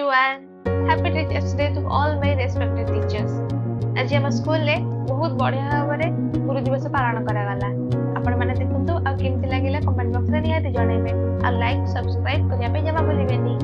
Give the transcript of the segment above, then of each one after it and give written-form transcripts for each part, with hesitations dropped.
everyone. Happy Teachers Day to all my respected teachers. आज हम school ले बहुत बढ़िया भाବରେ गुरु दिवस पालन करा गला। आपण माने देखंतु आ केमति लागिला कमेंट बॉक्स रे निहाती जणाइबे आ लाइक सब्सक्राइब करिया पे जमा भूलिबेनी।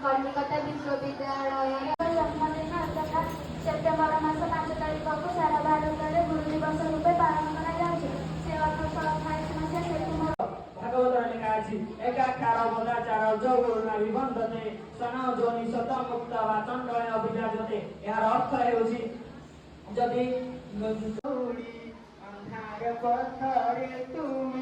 कलिकता विश्वविद्यालय जन्मदिन सेप्टेम्बर मास 5 तारिख को सारा भारत में गुरु दिवस रूपे पालन करा से 1828 मसीहा सेप्टेम्बर भागवत लेखा अछि एकाकार बदाचार जो गुरुना निबंधते सना जोनि सत मुक्त वा चंडय अभिजाजते यार अर्थ हेउछि जदि अंधार पथरे तुम